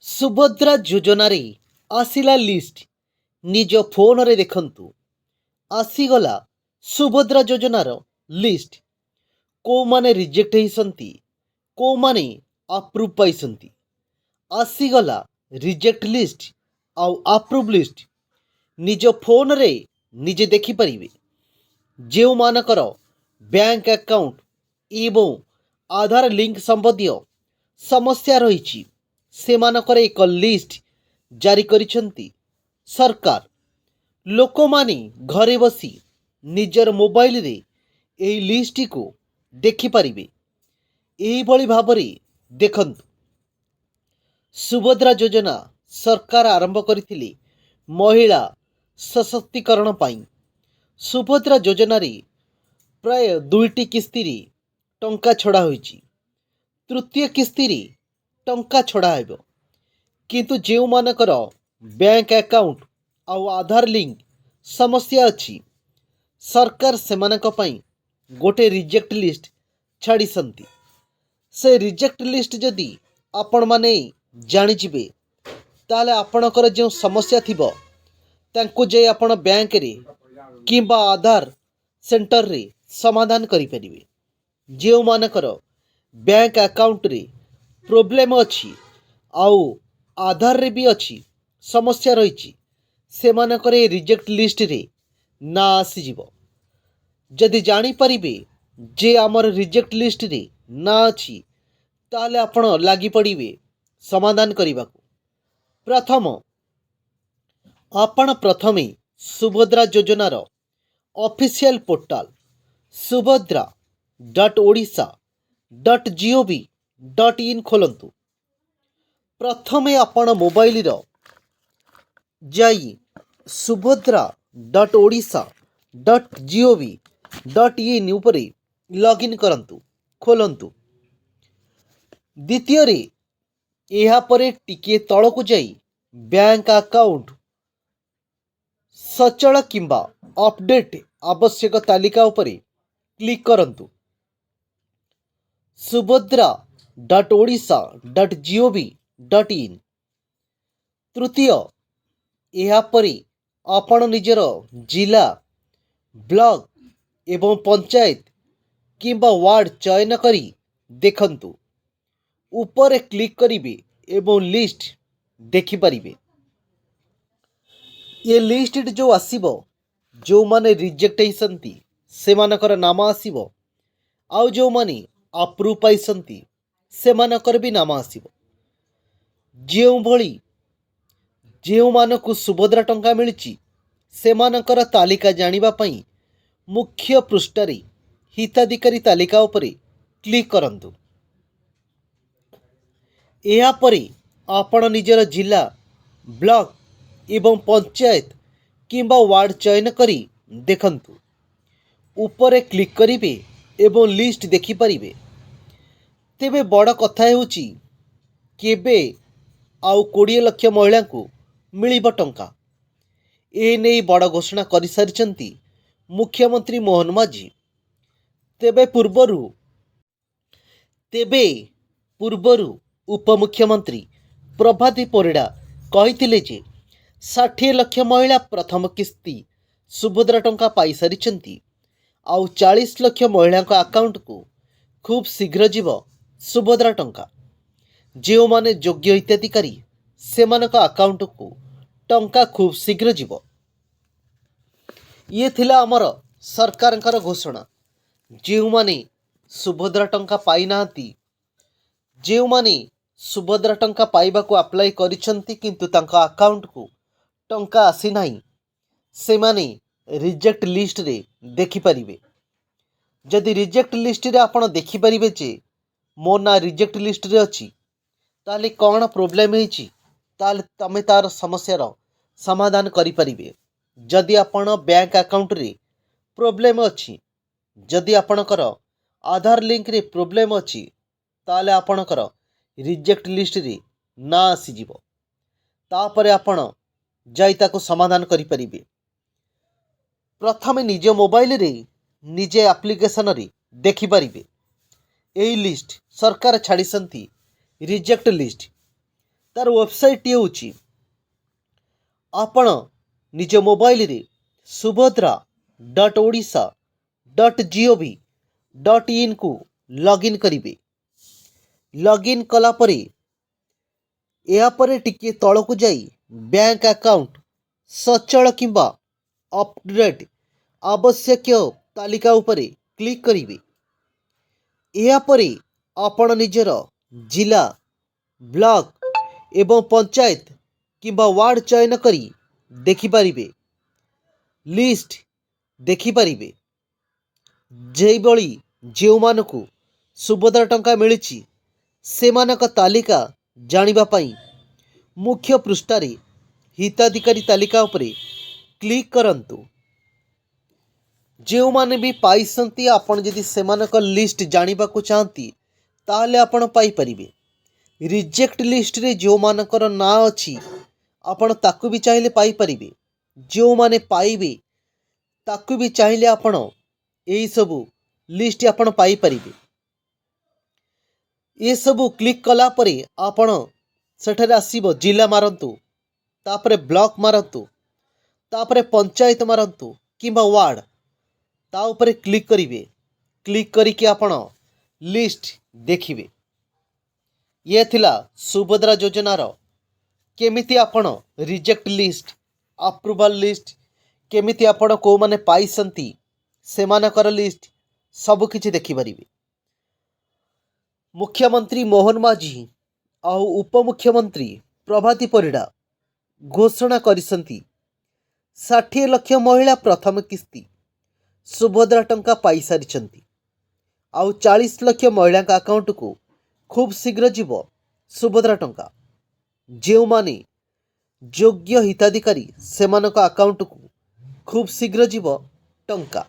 ସୁଭଦ୍ରା ଯୋଜନାରେ ଆସିଲା ଲିଷ୍ଟ ନିଜ ଫୋନରେ ଦେଖନ୍ତୁ। ଆସିଗଲା ସୁଭଦ୍ରା ଯୋଜନାର ଲିଷ୍ଟ। କେଉଁମାନେ ରିଜେକ୍ଟ ହେଇଛନ୍ତି, କେଉଁମାନେ ଆପ୍ରୁଭ୍ ପାଇଛନ୍ତି। ଆସିଗଲା ରିଜେକ୍ଟ ଲିଷ୍ଟ ଆଉ ଆପ୍ରୁଭ୍ ଲିଷ୍ଟ। ନିଜ ଫୋନରେ ନିଜେ ଦେଖିପାରିବେ। ଯେଉଁମାନଙ୍କର ବ୍ୟାଙ୍କ ଆକାଉଣ୍ଟ ଏବଂ ଆଧାର ଲିଙ୍କ ସମ୍ବନ୍ଧୀୟ ସମସ୍ୟା ରହିଛି ସେମାନଙ୍କର ଏକ ଲିଷ୍ଟ ଜାରି କରିଛନ୍ତି ସରକାର। ଲୋକମାନେ ଘରେ ବସି ନିଜର ମୋବାଇଲରେ ଏହି ଲିଷ୍ଟଟିକୁ ଦେଖିପାରିବେ। ଏହିଭଳି ଭାବରେ ଦେଖନ୍ତୁ, ସୁଭଦ୍ରା ଯୋଜନା ସରକାର ଆରମ୍ଭ କରିଥିଲେ ମହିଳା ସଶକ୍ତିକରଣ ପାଇଁ। ସୁଭଦ୍ରା ଯୋଜନାରେ ପ୍ରାୟ 2ଟି କିସ୍ତିରେ ଟଙ୍କା ଛଡ଼ା ହୋଇଛି। ତୃତୀୟ କିସ୍ତିରେ ଟଙ୍କା ଛଡ଼ା ହେବ। କିନ୍ତୁ ଯେଉଁମାନଙ୍କର ବ୍ୟାଙ୍କ ଆକାଉଣ୍ଟ ଆଉ ଆଧାର ଲିଙ୍କ ସମସ୍ୟା ଅଛି, ସରକାର ସେମାନଙ୍କ ପାଇଁ ଗୋଟେ ରିଜେକ୍ଟ ଲିଷ୍ଟ ଛାଡ଼ିଛନ୍ତି। ସେ ରିଜେକ୍ଟ ଲିଷ୍ଟ ଯଦି ଆପଣମାନେ ଜାଣିଯିବେ, ତାହେଲେ ଆପଣଙ୍କର ଯେଉଁ ସମସ୍ୟା ଥିବ ତାଙ୍କୁ ଯାଇ ଆପଣ ବ୍ୟାଙ୍କରେ କିମ୍ବା ଆଧାର ସେଣ୍ଟରରେ ସମାଧାନ କରିପାରିବେ। ଯେଉଁମାନଙ୍କର ବ୍ୟାଙ୍କ ଆକାଉଣ୍ଟରେ ପ୍ରୋବ୍ଲେମ୍ ଅଛି ଆଉ ଆଧାରରେ ବି ଅଛି ସମସ୍ୟା ରହିଛି, ସେମାନଙ୍କର ଏ ରିଜେକ୍ଟ ଲିଷ୍ଟରେ ନାଁ ଆସିଯିବ। ଯଦି ଜାଣିପାରିବେ ଯେ ଆମର ରିଜେକ୍ଟ ଲିଷ୍ଟରେ ନାଁ ଅଛି, ତାହେଲେ ଆପଣ ଲାଗିପଡ଼ିବେ ସମାଧାନ କରିବାକୁ। ଆପଣ ପ୍ରଥମେ ସୁଭଦ୍ରା ଯୋଜନାର ଅଫିସିଆଲ ପୋର୍ଟାଲ subhadra.odisha.gov.in ଖୋଲନ୍ତୁ। ପ୍ରଥମେ ଆପଣ ମୋବାଇଲର ଯାଇ subhadra.odisha.gov.in ଉପରେ ଲଗ୍ଇନ୍ କରନ୍ତୁ, ଖୋଲନ୍ତୁ। ଦ୍ୱିତୀୟରେ ଏହାପରେ ଟିକିଏ ତଳକୁ ଯାଇ ବ୍ୟାଙ୍କ ଆକାଉଣ୍ଟ ସଚଳ କିମ୍ବା ଅପଡେଟ୍ ଆବଶ୍ୟକ ତାଲିକା ଉପରେ କ୍ଲିକ୍ କରନ୍ତୁ। subhadra.odisha.gov.in। ତୃତୀୟ, ଏହାପରେ ଆପଣ ନିଜର ଜିଲ୍ଲା, ବ୍ଲକ ଏବଂ ପଞ୍ଚାୟତ କିମ୍ବା ୱାର୍ଡ ଚୟନ କରି ଦେଖନ୍ତୁ। ଉପରେ କ୍ଲିକ୍ କରିବେ ଏବଂ ଲିଷ୍ଟ ଦେଖିପାରିବେ। ଏ ଲିଷ୍ଟଟି ଯେଉଁ ଆସିବ, ଯେଉଁମାନେ ରିଜେକ୍ଟ ହେଇଛନ୍ତି ସେମାନଙ୍କର ନାମ ଆସିବ, ଆଉ ଯେଉଁମାନେ ଆପ୍ରୁଭ୍ ପାଇଛନ୍ତି ସେମାନଙ୍କର ବି ନାମ ଆସିବ। ଯେଉଁମାନଙ୍କୁ ସୁଭଦ୍ରା ଟଙ୍କା ମିଳିଛି ସେମାନଙ୍କର ତାଲିକା ଜାଣିବା ପାଇଁ ମୁଖ୍ୟ ପୃଷ୍ଠାରେ ହିତାଧିକାରୀ ତାଲିକା ଉପରେ କ୍ଲିକ୍ କରନ୍ତୁ। ଏହାପରେ ଆପଣ ନିଜର ଜିଲ୍ଲା, ବ୍ଲକ ଏବଂ ପଞ୍ଚାୟତ କିମ୍ବା ୱାର୍ଡ ଚୟନ କରି ଦେଖନ୍ତୁ। ଉପରେ କ୍ଲିକ୍ କରିବେ ଏବଂ ଲିଷ୍ଟ ଦେଖିପାରିବେ। ତେବେ ବଡ଼ କଥା ହେଉଛି, କେବେ ଆଉ 20 ଲକ୍ଷ ମହିଳାଙ୍କୁ ମିଳିବ ଟଙ୍କା? ଏ ନେଇ ବଡ଼ ଘୋଷଣା କରିସାରିଛନ୍ତି ମୁଖ୍ୟମନ୍ତ୍ରୀ ମୋହନ ମାଝୀ। ତେବେ ପୂର୍ବରୁ ଉପମୁଖ୍ୟମନ୍ତ୍ରୀ ପ୍ରଭାତୀ ପରିଡ଼ା କହିଥିଲେ ଯେ 60 ଲକ୍ଷ ମହିଳା ପ୍ରଥମ କିସ୍ତି ସୁଭଦ୍ରା ଟଙ୍କା ପାଇସାରିଛନ୍ତି ଆଉ 40 ଲକ୍ଷ ମହିଳାଙ୍କ ଆକାଉଣ୍ଟକୁ ଖୁବ୍ ଶୀଘ୍ର ଯିବ ସୁଭଦ୍ରା ଟଙ୍କା। ଯେଉଁମାନେ ଯୋଗ୍ୟ ହିତାଧିକାରୀ ସେମାନଙ୍କ ଆକାଉଣ୍ଟକୁ ଟଙ୍କା ଖୁବ୍ ଶୀଘ୍ର ଯିବ। ଇଏ ଥିଲା ଆମର ସରକାରଙ୍କର ଘୋଷଣା। ଯେଉଁମାନେ ସୁଭଦ୍ରା ଟଙ୍କା ପାଇନାହାନ୍ତି, ଯେଉଁମାନେ ସୁଭଦ୍ରା ଟଙ୍କା ପାଇବାକୁ ଆପ୍ଲାଏ କରିଛନ୍ତି କିନ୍ତୁ ତାଙ୍କ ଆକାଉଣ୍ଟକୁ ଟଙ୍କା ଆସିନାହିଁ, ସେମାନେ ରିଜେକ୍ଟ ଲିଷ୍ଟରେ ଦେଖିପାରିବେ। ଯଦି ରିଜେକ୍ଟ ଲିଷ୍ଟରେ ଆପଣ ଦେଖିପାରିବେ ଯେ ମୋ ନାଁ ରିଜେକ୍ଟ ଲିଷ୍ଟରେ ଅଛି, ତାହେଲେ କ'ଣ ପ୍ରୋବ୍ଲେମ୍ ହେଇଛି, ତାହେଲେ ତମେ ତା'ର ସମସ୍ୟାର ସମାଧାନ କରିପାରିବେ। ଯଦି ଆପଣ ବ୍ୟାଙ୍କ ଆକାଉଣ୍ଟରେ ପ୍ରୋବ୍ଲେମ୍ ଅଛି, ଯଦି ଆପଣଙ୍କର ଆଧାର ଲିଙ୍କରେ ପ୍ରୋବ୍ଲେମ୍ ଅଛି, ତାହେଲେ ଆପଣଙ୍କର ରିଜେକ୍ଟ ଲିଷ୍ଟରେ ନାଁ ଆସିଯିବ। ତାପରେ ଆପଣ ଯାଇ ତାକୁ ସମାଧାନ କରିପାରିବେ। ପ୍ରଥମେ ନିଜ ମୋବାଇଲରେ ନିଜେ ଆପ୍ଲିକେସନରେ ଦେଖିପାରିବେ। ଏହି ଲିଷ୍ଟ ସରକାର ଛାଡ଼ିଛନ୍ତି ରିଜେକ୍ଟ ଲିଷ୍ଟ। तार वेबसाइट होची आपण निज मोबाइल रे subhadra.odisha.gov.in को लॉगिन करिवे। लॉगिन कला परे या परे टिके तळकु जाई बैंक अकाउंट सचल किंबा अपडेट आवश्यक तालिका उपरे क्लिक करिवे। या परे आपण निजर जिला ब्लॉक एवं पंचायत किंबा वार्ड चयन करी देखिपारिबे। लिस्ट देखिपारिबे जेबळी जेउमानकु सुभद्रा टंका मिलिछि सेमानक तालिका जानिबा पई मुख्य पृष्ठारे हिताधिकारी तालिका उपरे क्लिक करंतु। जेउमाने भी पाइसंती आपण जदि सेमानक लिस्ट जानिबाकु चाहंती ताहले आपण पाई परिबे। रिजेक्ट लिस्ट रे जो मानकर ना अछि आपण ताकु भी चाहिले पाई परिबे। जो माने पाइबे ताकु भी चाहिले आपण एई सबु लिस्ट आपण पाई परिबे। ये सबु क्लिक कला परे आपण सेठारे आसीबो जिला मारंतु तापरे ब्लॉक मारंतु तापरे पंचायत मारंतु किंबा वार्ड ता उपरे क्लिक करिवे। क्लिक करिके आपण लिस्ट देखिबे। ये थिला सुभद्रा योजनार केमिति आपण रिजेक्ट लिस्ट अप्रूवल लिस्ट केमिति आपण को माने पाइसंती सेमानकर लिस्ट सब किछि देखि परिबे। मुख्यमंत्री मोहन माझी और उपमुख्यमंत्री प्रभाती परिडा घोषणा करिसंती 60 लाख महिला प्रथम किस्ती सुभद्रा टंका पाई सारिछंती। आउ 40 लाख महिला अकाउंट को खूब शीघ्र जीव सुभद्रा टंका। जो माने योग्य हिताधिकारी सेमानक अकाउंट को खूब शीघ्र जीव टंका।